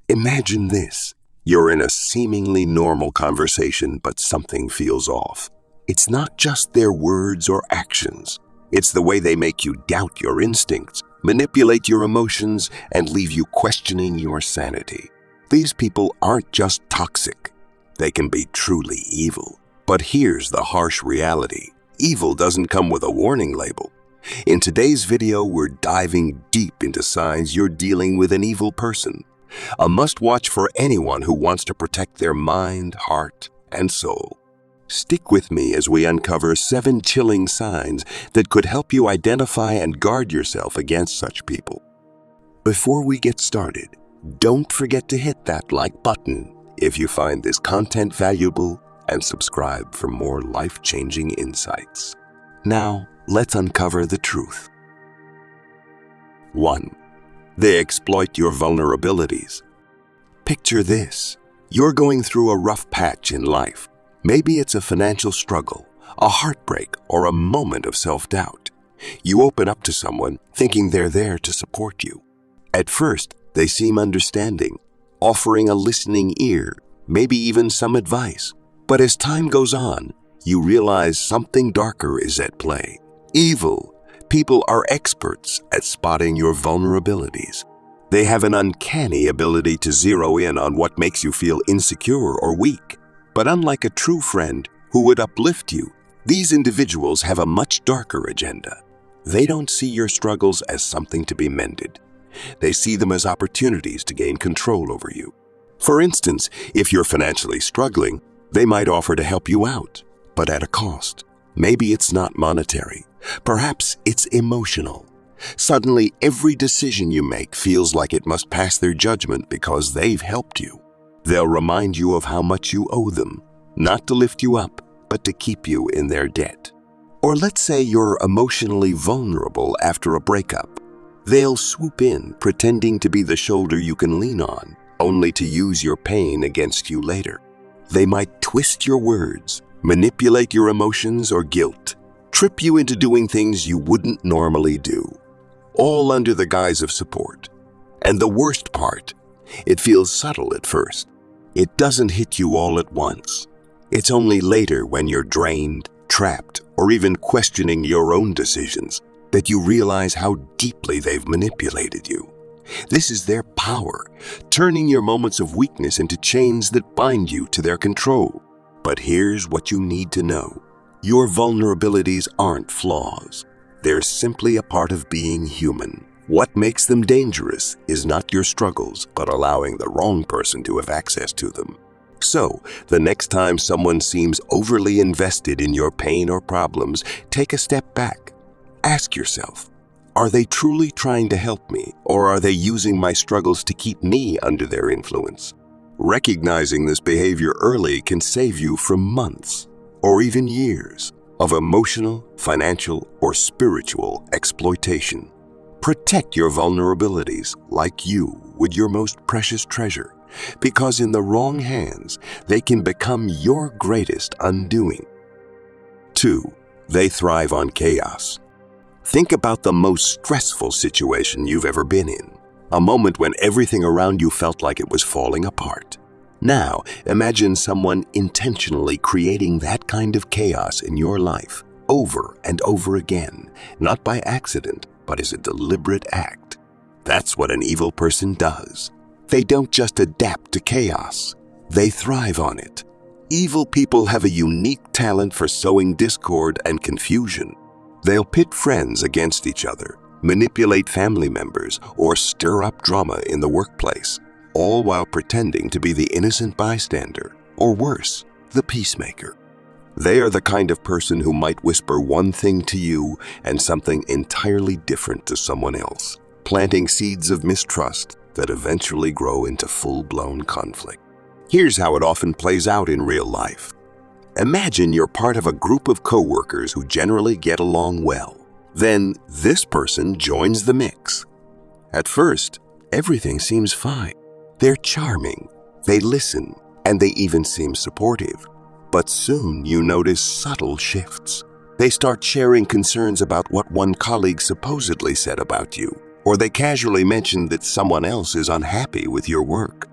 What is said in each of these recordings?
Imagine this. You're in a seemingly normal conversation, but something feels off. It's not just their words or actions. It's the way they make you doubt your instincts, manipulate your emotions, and leave you questioning your sanity. These people aren't just toxic. They can be truly evil. But here's the harsh reality. Evil doesn't come with a warning label. In today's video, we're diving deep into signs you're dealing with an evil person. A must-watch for anyone who wants to protect their mind, heart, and soul. Stick with me as we uncover 7 chilling signs that could help you identify and guard yourself against such people. Before we get started, don't forget to hit that like button if you find this content valuable and subscribe for more life-changing insights. Now, let's uncover the truth. 1. They exploit your vulnerabilities. Picture this. You're going through a rough patch in life. Maybe it's a financial struggle, a heartbreak, or a moment of self-doubt. You open up to someone thinking they're there to support you. At first, they seem understanding, offering a listening ear, maybe even some advice. But as time goes on, you realize something darker is at play. Evil people are experts at spotting your vulnerabilities. They have an uncanny ability to zero in on what makes you feel insecure or weak. But unlike a true friend who would uplift you, these individuals have a much darker agenda. They don't see your struggles as something to be mended. They see them as opportunities to gain control over you. For instance, if you're financially struggling, they might offer to help you out, but at a cost. Maybe it's not monetary. Perhaps it's emotional. Suddenly, every decision you make feels like it must pass their judgment because they've helped you. They'll remind you of how much you owe them, not to lift you up, but to keep you in their debt. Or let's say you're emotionally vulnerable after a breakup. They'll swoop in, pretending to be the shoulder you can lean on, only to use your pain against you later. They might twist your words, manipulate your emotions or guilt, trip you into doing things you wouldn't normally do, all under the guise of support. And the worst part, it feels subtle at first. It doesn't hit you all at once. It's only later when you're drained, trapped, or even questioning your own decisions that you realize how deeply they've manipulated you. This is their power, turning your moments of weakness into chains that bind you to their control. But here's what you need to know. Your vulnerabilities aren't flaws. They're simply a part of being human. What makes them dangerous is not your struggles, but allowing the wrong person to have access to them. So, the next time someone seems overly invested in your pain or problems, take a step back. Ask yourself, are they truly trying to help me, or are they using my struggles to keep me under their influence? Recognizing this behavior early can save you from months, or even years, of emotional, financial, or spiritual exploitation. Protect your vulnerabilities like you would your most precious treasure, because in the wrong hands, they can become your greatest undoing. 2. They thrive on chaos. Think about the most stressful situation you've ever been in, a moment when everything around you felt like it was falling apart. Now, imagine someone intentionally creating that kind of chaos in your life over and over again, not by accident, but as a deliberate act. That's what an evil person does. They don't just adapt to chaos, they thrive on it. Evil people have a unique talent for sowing discord and confusion. They'll pit friends against each other, manipulate family members, or stir up drama in the workplace, all while pretending to be the innocent bystander, or worse, the peacemaker. They are the kind of person who might whisper one thing to you and something entirely different to someone else, planting seeds of mistrust that eventually grow into full-blown conflict. Here's how it often plays out in real life. Imagine you're part of a group of coworkers who generally get along well. Then this person joins the mix. At first, everything seems fine. They're charming, they listen, and they even seem supportive. But soon you notice subtle shifts. They start sharing concerns about what one colleague supposedly said about you, or they casually mention that someone else is unhappy with your work.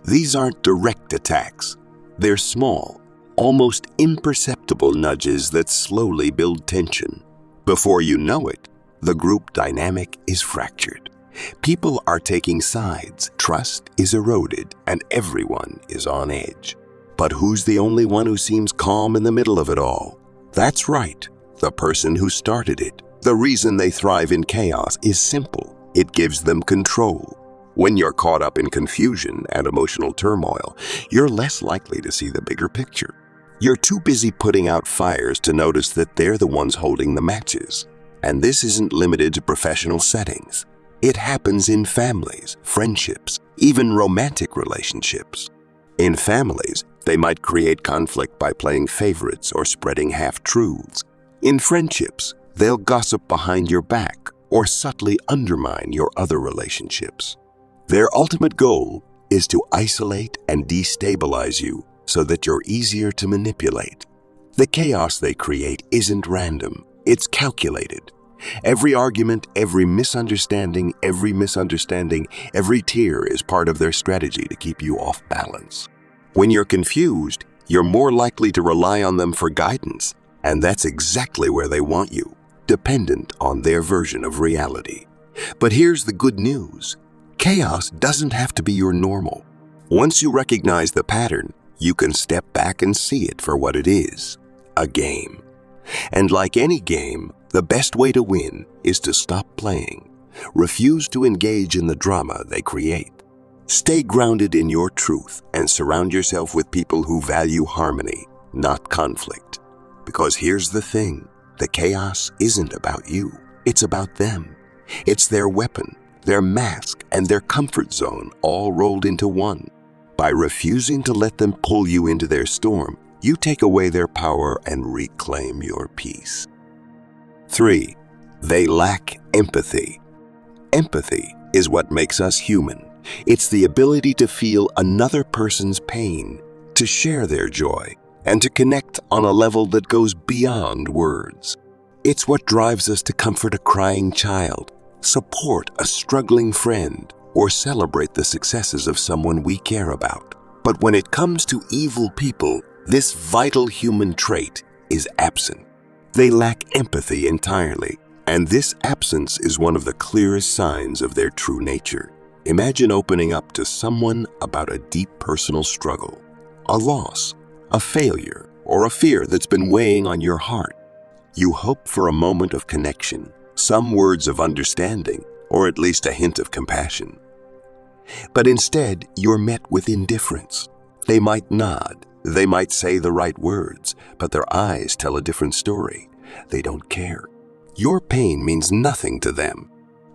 These aren't direct attacks. They're small, almost imperceptible nudges that slowly build tension. Before you know it, the group dynamic is fractured. People are taking sides, trust is eroded, and everyone is on edge. But who's the only one who seems calm in the middle of it all? That's right, the person who started it. The reason they thrive in chaos is simple. It gives them control. When you're caught up in confusion and emotional turmoil, you're less likely to see the bigger picture. You're too busy putting out fires to notice that they're the ones holding the matches. And this isn't limited to professional settings. It happens in families, friendships, even romantic relationships. In families, they might create conflict by playing favorites or spreading half-truths. In friendships, they'll gossip behind your back or subtly undermine your other relationships. Their ultimate goal is to isolate and destabilize you so that you're easier to manipulate. The chaos they create isn't random, it's calculated. Every argument, every misunderstanding, every tear is part of their strategy to keep you off balance. When you're confused, you're more likely to rely on them for guidance, and that's exactly where they want you, dependent on their version of reality. But here's the good news. Chaos doesn't have to be your normal. Once you recognize the pattern, you can step back and see it for what it is, a game. And like any game, the best way to win is to stop playing. Refuse to engage in the drama they create. Stay grounded in your truth and surround yourself with people who value harmony, not conflict. Because here's the thing, the chaos isn't about you, it's about them. It's their weapon, their mask, and their comfort zone all rolled into one. By refusing to let them pull you into their storm, you take away their power and reclaim your peace. 3. They lack empathy. Empathy is what makes us human. It's the ability to feel another person's pain, to share their joy, and to connect on a level that goes beyond words. It's what drives us to comfort a crying child, support a struggling friend, or celebrate the successes of someone we care about. But when it comes to evil people, this vital human trait is absent. They lack empathy entirely, and this absence is one of the clearest signs of their true nature. Imagine opening up to someone about a deep personal struggle, a loss, a failure, or a fear that's been weighing on your heart. You hope for a moment of connection, some words of understanding, or at least a hint of compassion. But instead, you're met with indifference. They might nod, they might say the right words, but their eyes tell a different story. They don't care. Your pain means nothing to them.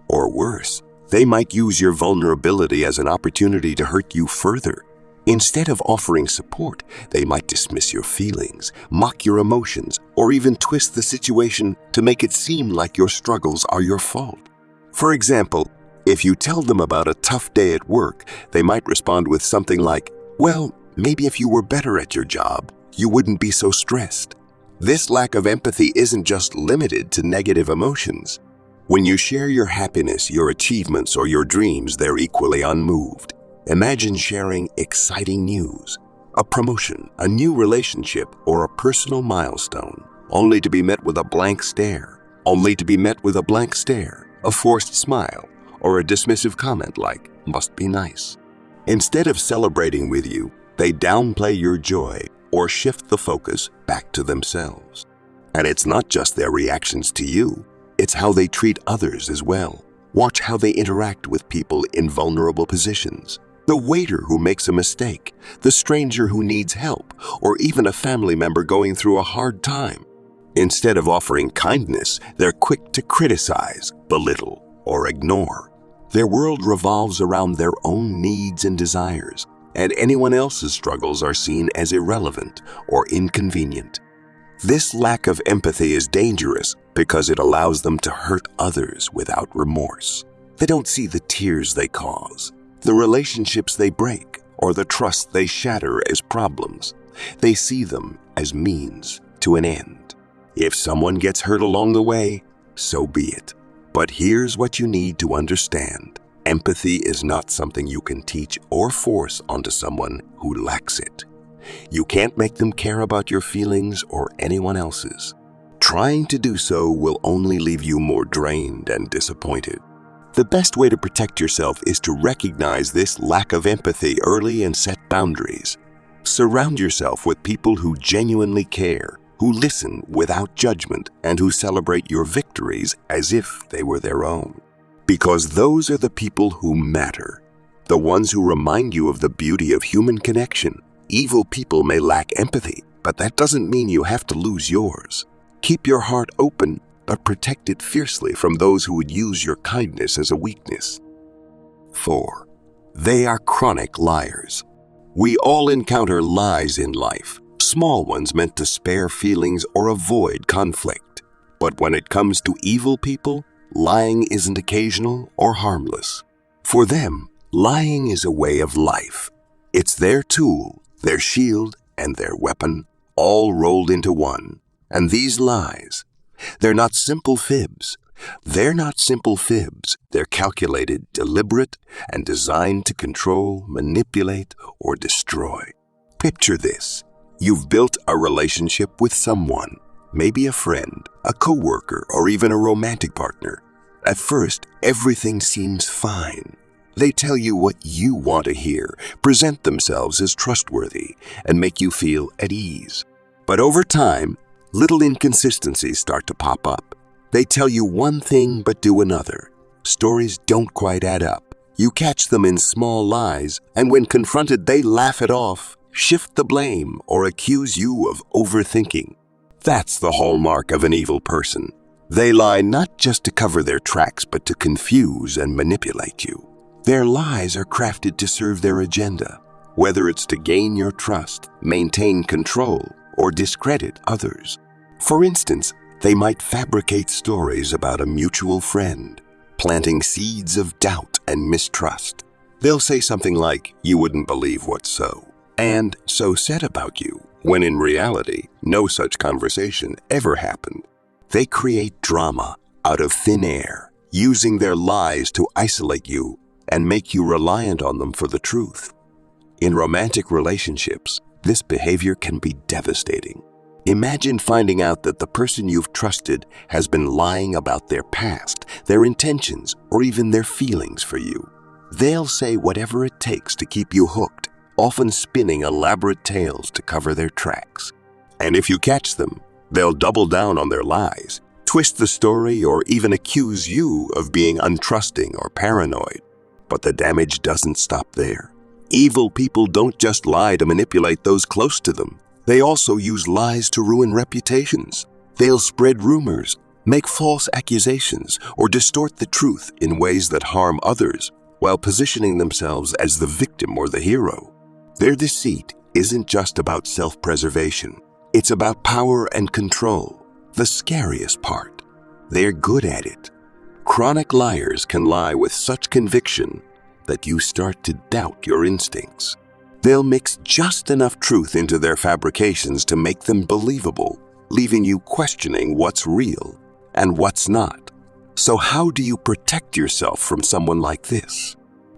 Or worse, they might use your vulnerability as an opportunity to hurt you further. Instead of offering support, they might dismiss your feelings, mock your emotions, or even twist the situation to make it seem like your struggles are your fault. For example, if you tell them about a tough day at work, they might respond with something like, "Well, maybe if you were better at your job, you wouldn't be so stressed." This lack of empathy isn't just limited to negative emotions. When you share your happiness, your achievements, or your dreams, they're equally unmoved. Imagine sharing exciting news, a promotion, a new relationship, or a personal milestone, only to be met with a blank stare, a forced smile, or a dismissive comment like, "Must be nice." Instead of celebrating with you, they downplay your joy or shift the focus back to themselves. And it's not just their reactions to you, it's how they treat others as well. Watch how they interact with people in vulnerable positions. The waiter who makes a mistake, the stranger who needs help, or even a family member going through a hard time. Instead of offering kindness, they're quick to criticize, belittle, or ignore. Their world revolves around their own needs and desires, and anyone else's struggles are seen as irrelevant or inconvenient. This lack of empathy is dangerous because it allows them to hurt others without remorse. They don't see the tears they cause, the relationships they break, or the trust they shatter as problems. They see them as means to an end. If someone gets hurt along the way, so be it. But here's what you need to understand. Empathy is not something you can teach or force onto someone who lacks it. You can't make them care about your feelings or anyone else's. Trying to do so will only leave you more drained and disappointed. The best way to protect yourself is to recognize this lack of empathy early and set boundaries. Surround yourself with people who genuinely care, who listen without judgment, and who celebrate your victories as if they were their own. Because those are the people who matter, the ones who remind you of the beauty of human connection. Evil people may lack empathy, but that doesn't mean you have to lose yours. Keep your heart open, but protect it fiercely from those who would use your kindness as a weakness. 4. They are chronic liars. We all encounter lies in life, small ones meant to spare feelings or avoid conflict. But when it comes to evil people, lying isn't occasional or harmless. For them, lying is a way of life. It's their tool, their shield, and their weapon, all rolled into one. And these lies, they're not simple fibs. They're calculated, deliberate, and designed to control, manipulate, or destroy. Picture this. You've built a relationship with someone, maybe a friend, a coworker, or even a romantic partner. At first, everything seems fine. They tell you what you want to hear, present themselves as trustworthy, and make you feel at ease. But over time, little inconsistencies start to pop up. They tell you one thing but do another. Stories don't quite add up. You catch them in small lies, and when confronted, they laugh it off, shift the blame, or accuse you of overthinking. That's the hallmark of an evil person. They lie not just to cover their tracks, but to confuse and manipulate you. Their lies are crafted to serve their agenda, whether it's to gain your trust, maintain control, or discredit others. For instance, they might fabricate stories about a mutual friend, planting seeds of doubt and mistrust. They'll say something like, "You wouldn't believe what's so," and "so said about you," when in reality, no such conversation ever happened. They create drama out of thin air, using their lies to isolate you and make you reliant on them for the truth. In romantic relationships, this behavior can be devastating. Imagine finding out that the person you've trusted has been lying about their past, their intentions, or even their feelings for you. They'll say whatever it takes to keep you hooked, often spinning elaborate tales to cover their tracks. And if you catch them, they'll double down on their lies, twist the story, or even accuse you of being untrusting or paranoid. But the damage doesn't stop there. Evil people don't just lie to manipulate those close to them. They also use lies to ruin reputations. They'll spread rumors, make false accusations, or distort the truth in ways that harm others, while positioning themselves as the victim or the hero. Their deceit isn't just about self-preservation. It's about power and control. The scariest part, they're good at it. Chronic liars can lie with such conviction that you start to doubt your instincts. They'll mix just enough truth into their fabrications to make them believable, leaving you questioning what's real and what's not. So how do you protect yourself from someone like this?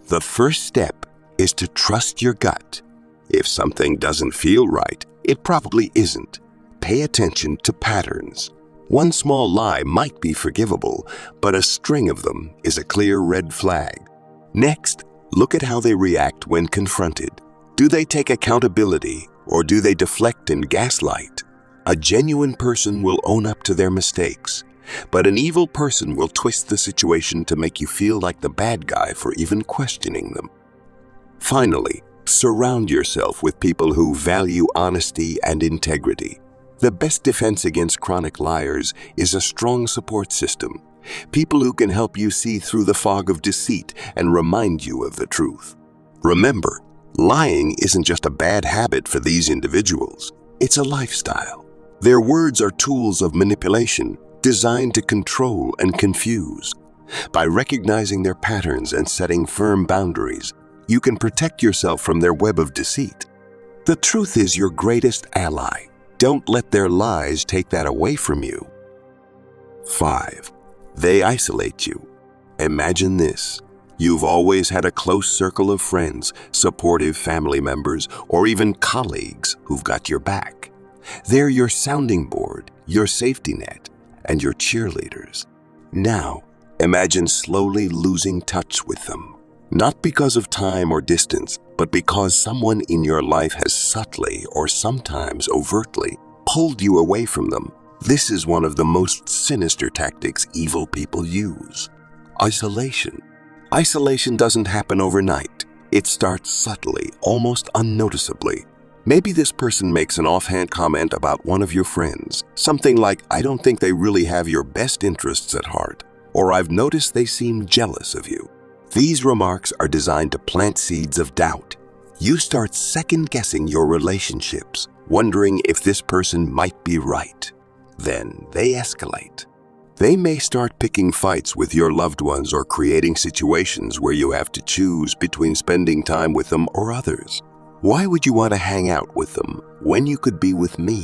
The first step is to trust your gut. If something doesn't feel right, it probably isn't. Pay attention to patterns. One small lie might be forgivable, but a string of them is a clear red flag. Next, look at how they react when confronted. Do they take accountability, or do they deflect and gaslight? A genuine person will own up to their mistakes, but an evil person will twist the situation to make you feel like the bad guy for even questioning them. Finally, surround yourself with people who value honesty and integrity. The best defense against chronic liars is a strong support system. People who can help you see through the fog of deceit and remind you of the truth. Remember, lying isn't just a bad habit for these individuals. It's a lifestyle. Their words are tools of manipulation designed to control and confuse. By recognizing their patterns and setting firm boundaries, you can protect yourself from their web of deceit. The truth is your greatest ally. Don't let their lies take that away from you. 5. They isolate you. Imagine this. You've always had a close circle of friends, supportive family members, or even colleagues who've got your back. They're your sounding board, your safety net, and your cheerleaders. Now, imagine slowly losing touch with them. Not because of time or distance, but because someone in your life has subtly or sometimes overtly pulled you away from them. This is one of the most sinister tactics evil people use. Isolation. Isolation doesn't happen overnight. It starts subtly, almost unnoticeably. Maybe this person makes an offhand comment about one of your friends. Something like, "I don't think they really have your best interests at heart," or "I've noticed they seem jealous of you." These remarks are designed to plant seeds of doubt. You start second-guessing your relationships, wondering if this person might be right. Then they escalate. They may start picking fights with your loved ones or creating situations where you have to choose between spending time with them or others. "Why would you want to hang out with them when you could be with me?"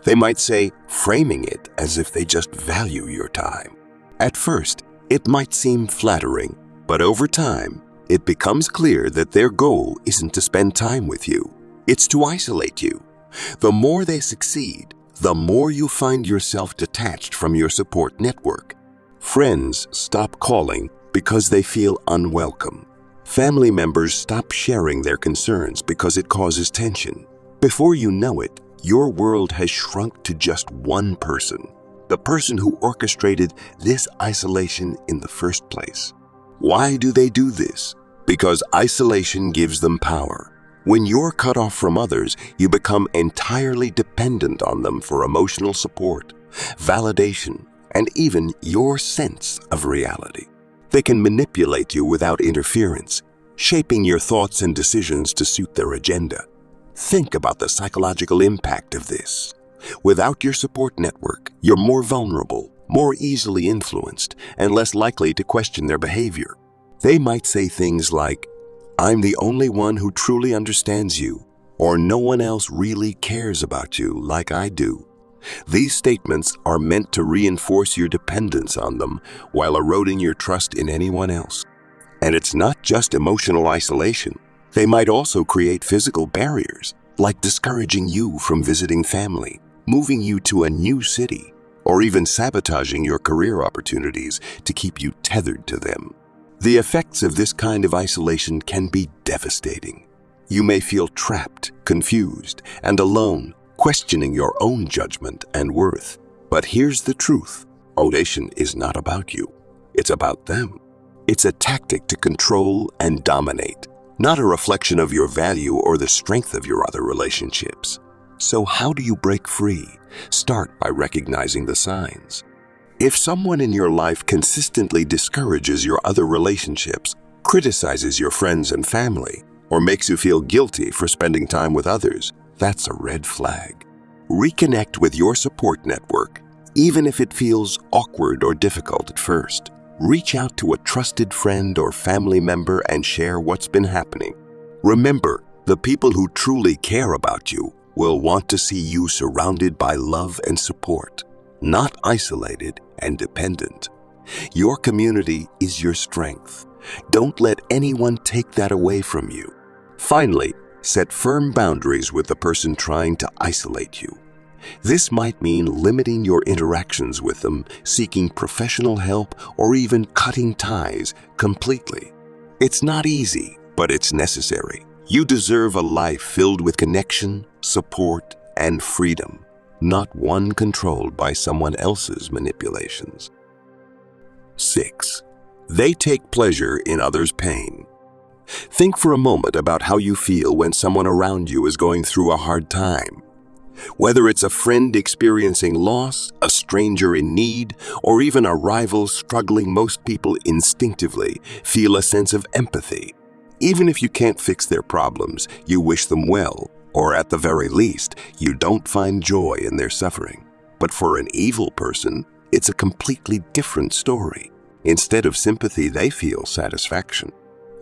They might say, framing it as if they just value your time. At first, it might seem flattering, but over time, it becomes clear that their goal isn't to spend time with you. It's to isolate you. The more they succeed, the more you find yourself detached from your support network. Friends stop calling because they feel unwelcome. Family members stop sharing their concerns because it causes tension. Before you know it, your world has shrunk to just one person, the person who orchestrated this isolation in the first place. Why do they do this? Because isolation gives them power. When you're cut off from others, you become entirely dependent on them for emotional support, validation, and even your sense of reality. They can manipulate you without interference, shaping your thoughts and decisions to suit their agenda. Think about the psychological impact of this. Without your support network, you're more vulnerable, more easily influenced, and less likely to question their behavior. They might say things like, "I'm the only one who truly understands you," or "No one else really cares about you like I do." These statements are meant to reinforce your dependence on them while eroding your trust in anyone else. And it's not just emotional isolation. They might also create physical barriers, like discouraging you from visiting family, moving you to a new city, or even sabotaging your career opportunities to keep you tethered to them. The effects of this kind of isolation can be devastating. You may feel trapped, confused, and alone, questioning your own judgment and worth. But here's the truth. Isolation is not about you. It's about them. It's a tactic to control and dominate, not a reflection of your value or the strength of your other relationships. So how do you break free? Start by recognizing the signs. If someone in your life consistently discourages your other relationships, criticizes your friends and family, or makes you feel guilty for spending time with others, that's a red flag. Reconnect with your support network, even if it feels awkward or difficult at first. Reach out to a trusted friend or family member and share what's been happening. Remember, the people who truly care about you will want to see you surrounded by love and support, not isolated and dependent. Your community is your strength. Don't let anyone take that away from you. Finally, set firm boundaries with the person trying to isolate you. This might mean limiting your interactions with them, seeking professional help, or even cutting ties completely. It's not easy, but it's necessary. You deserve a life filled with connection, support, and freedom, not one controlled by someone else's manipulations. 6. They take pleasure in others' pain. Think for a moment about how you feel when someone around you is going through a hard time. Whether it's a friend experiencing loss, a stranger in need, or even a rival struggling, most people instinctively feel a sense of empathy. Even if you can't fix their problems, you wish them well, or at the very least, you don't find joy in their suffering. But for an evil person, it's a completely different story. Instead of sympathy, they feel satisfaction.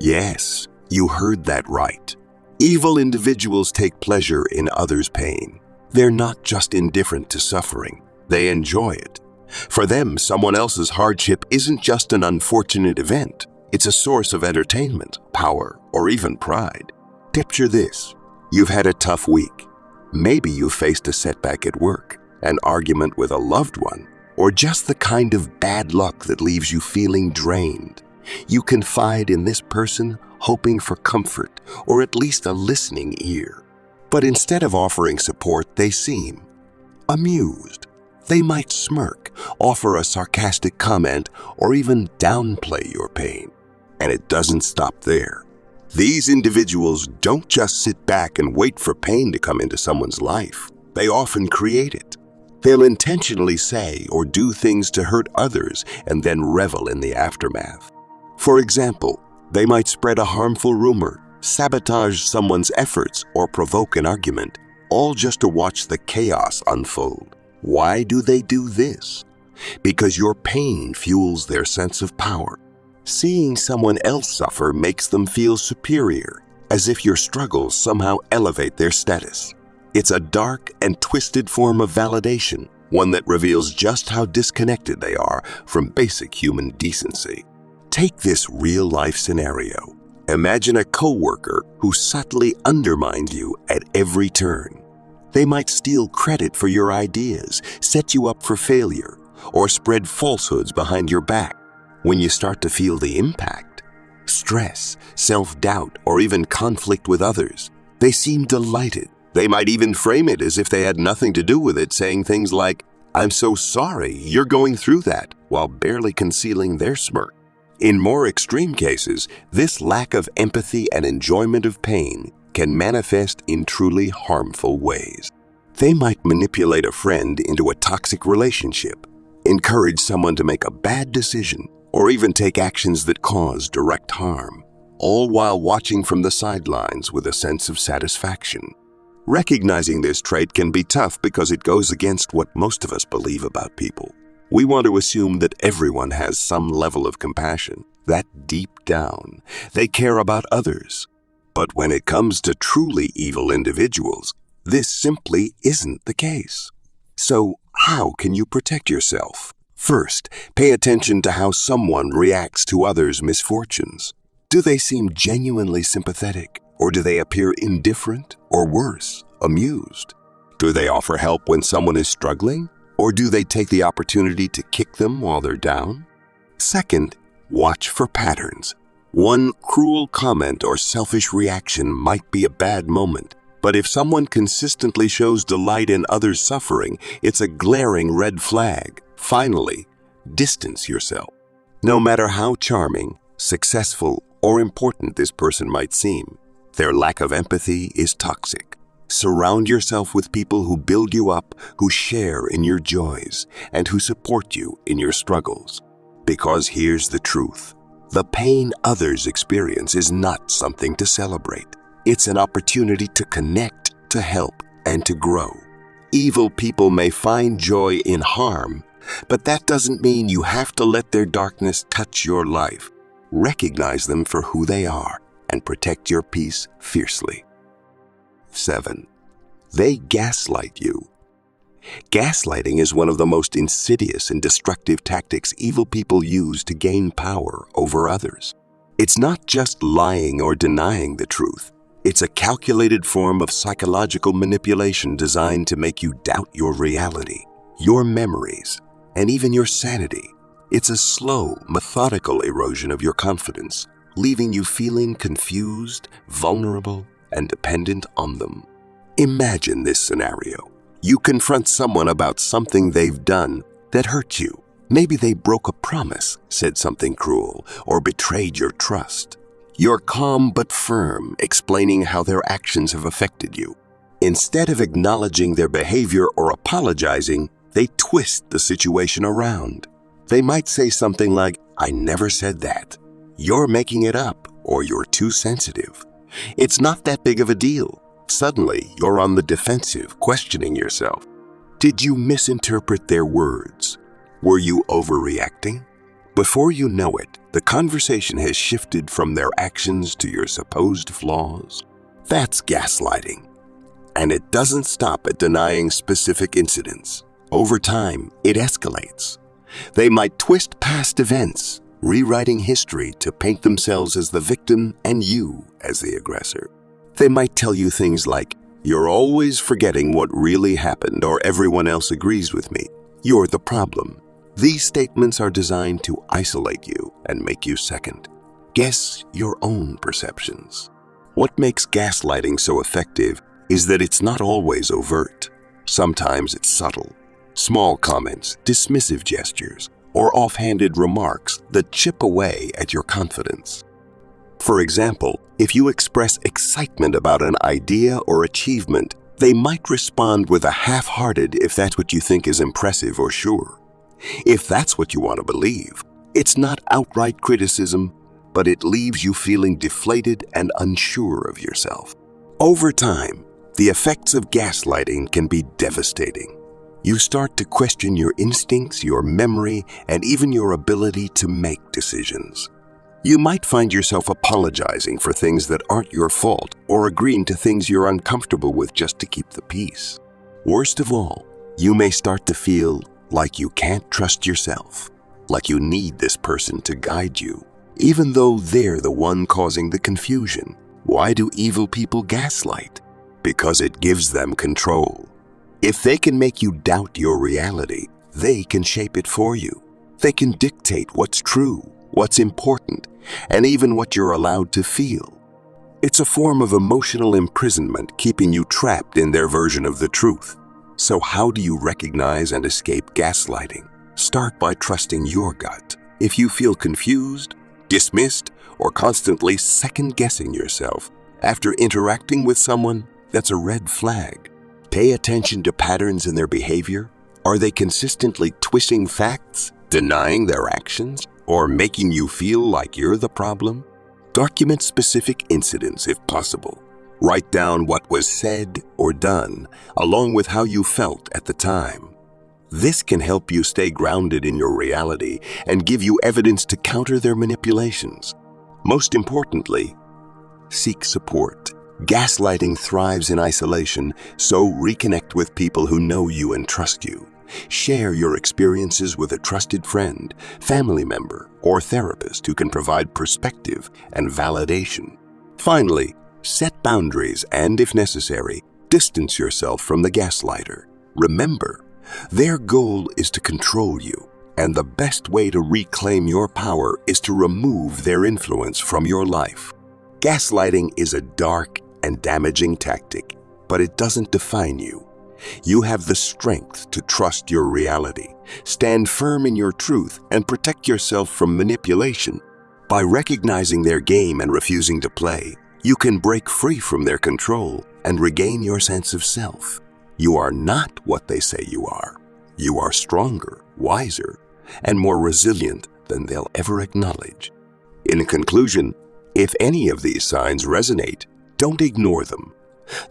Yes, you heard that right. Evil individuals take pleasure in others' pain. They're not just indifferent to suffering, they enjoy it. For them, someone else's hardship isn't just an unfortunate event, It's a source of entertainment, power, or even pride. Picture this. You've had a tough week. Maybe you faced a setback at work, an argument with a loved one, or just the kind of bad luck that leaves you feeling drained. You confide in this person, hoping for comfort or at least a listening ear. But instead of offering support, they seem amused. They might smirk, offer a sarcastic comment, or even downplay your pain. And it doesn't stop there. These individuals don't just sit back and wait for pain to come into someone's life. They often create it. They'll intentionally say or do things to hurt others and then revel in the aftermath. For example, they might spread a harmful rumor, sabotage someone's efforts, or provoke an argument, all just to watch the chaos unfold. Why do they do this? Because your pain fuels their sense of power. Seeing someone else suffer makes them feel superior, as if your struggles somehow elevate their status. It's a dark and twisted form of validation, one that reveals just how disconnected they are from basic human decency. Take this real-life scenario. Imagine a coworker who subtly undermines you at every turn. They might steal credit for your ideas, set you up for failure, or spread falsehoods behind your back. When you start to feel the impact, stress, self-doubt, or even conflict with others, they seem delighted. They might even frame it as if they had nothing to do with it, saying things like, "I'm so sorry you're going through that," while barely concealing their smirk. In more extreme cases, this lack of empathy and enjoyment of pain can manifest in truly harmful ways. They might manipulate a friend into a toxic relationship, encourage someone to make a bad decision, or even take actions that cause direct harm, all while watching from the sidelines with a sense of satisfaction. Recognizing this trait can be tough because it goes against what most of us believe about people. We want to assume that everyone has some level of compassion, that deep down, they care about others. But when it comes to truly evil individuals, this simply isn't the case. So, how can you protect yourself? First, pay attention to how someone reacts to others' misfortunes. Do they seem genuinely sympathetic, or do they appear indifferent, or worse, amused? Do they offer help when someone is struggling, or do they take the opportunity to kick them while they're down? Second, watch for patterns. One cruel comment or selfish reaction might be a bad moment, but if someone consistently shows delight in others' suffering, it's a glaring red flag. Finally, distance yourself. No matter how charming, successful, or important this person might seem, their lack of empathy is toxic. Surround yourself with people who build you up, who share in your joys, and who support you in your struggles. Because here's the truth. The pain others experience is not something to celebrate. It's an opportunity to connect, to help, and to grow. Evil people may find joy in harm, but that doesn't mean you have to let their darkness touch your life. Recognize them for who they are and protect your peace fiercely. 7. They gaslight you. Gaslighting is one of the most insidious and destructive tactics evil people use to gain power over others. It's not just lying or denying the truth. It's a calculated form of psychological manipulation designed to make you doubt your reality, your memories, and even your sanity. It's a slow, methodical erosion of your confidence, leaving you feeling confused, vulnerable, and dependent on them. Imagine this scenario. You confront someone about something they've done that hurt you. Maybe they broke a promise, said something cruel, or betrayed your trust. You're calm but firm, explaining how their actions have affected you. Instead of acknowledging their behavior or apologizing, they twist the situation around. They might say something like, "I never said that," "You're making it up," or "You're too sensitive." It's not that big of a deal. Suddenly, you're on the defensive, questioning yourself. Did you misinterpret their words? Were you overreacting? Before you know it, the conversation has shifted from their actions to your supposed flaws. That's gaslighting. And it doesn't stop at denying specific incidents. Over time, it escalates. They might twist past events, rewriting history to paint themselves as the victim and you as the aggressor. They might tell you things like, "You're always forgetting what really happened," or "Everyone else agrees with me. You're the problem." These statements are designed to isolate you and make you second. Guess your own perceptions. What makes gaslighting so effective is that it's not always overt. Sometimes it's subtle. Small comments, dismissive gestures, or offhanded remarks that chip away at your confidence. For example, if you express excitement about an idea or achievement, they might respond with a half-hearted "if that's what you think is impressive or sure." If that's what you want to believe, it's not outright criticism, but it leaves you feeling deflated and unsure of yourself. Over time, the effects of gaslighting can be devastating. You start to question your instincts, your memory, and even your ability to make decisions. You might find yourself apologizing for things that aren't your fault or agreeing to things you're uncomfortable with just to keep the peace. Worst of all, you may start to feel like you can't trust yourself, like you need this person to guide you, even though they're the one causing the confusion. Why do evil people gaslight? Because it gives them control. If they can make you doubt your reality, they can shape it for you. They can dictate what's true, what's important, and even what you're allowed to feel. It's a form of emotional imprisonment, keeping you trapped in their version of the truth. So how do you recognize and escape gaslighting? Start by trusting your gut. If you feel confused, dismissed, or constantly second-guessing yourself after interacting with someone, that's a red flag. Pay attention to patterns in their behavior. Are they consistently twisting facts, denying their actions, or making you feel like you're the problem? Document specific incidents if possible. Write down what was said or done, along with how you felt at the time. This can help you stay grounded in your reality and give you evidence to counter their manipulations. Most importantly, seek support. Gaslighting thrives in isolation, so reconnect with people who know you and trust you. Share your experiences with a trusted friend, family member, or therapist who can provide perspective and validation. Finally, set boundaries and, if necessary, distance yourself from the gaslighter. Remember, their goal is to control you, and the best way to reclaim your power is to remove their influence from your life. Gaslighting is a dark and damaging tactic, but it doesn't define you. You have the strength to trust your reality, stand firm in your truth, and protect yourself from manipulation. By recognizing their game and refusing to play, you can break free from their control and regain your sense of self. You are not what they say you are. You are stronger, wiser, and more resilient than they'll ever acknowledge. In conclusion, if any of these signs resonate, don't ignore them.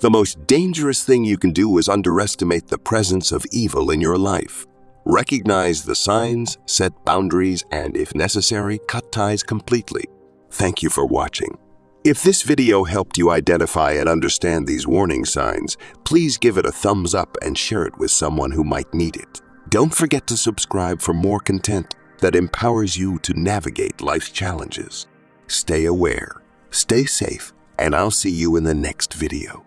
The most dangerous thing you can do is underestimate the presence of evil in your life. Recognize the signs, set boundaries, and if necessary, cut ties completely. Thank you for watching. If this video helped you identify and understand these warning signs, please give it a thumbs up and share it with someone who might need it. Don't forget to subscribe for more content that empowers you to navigate life's challenges. Stay aware, stay safe, and I'll see you in the next video.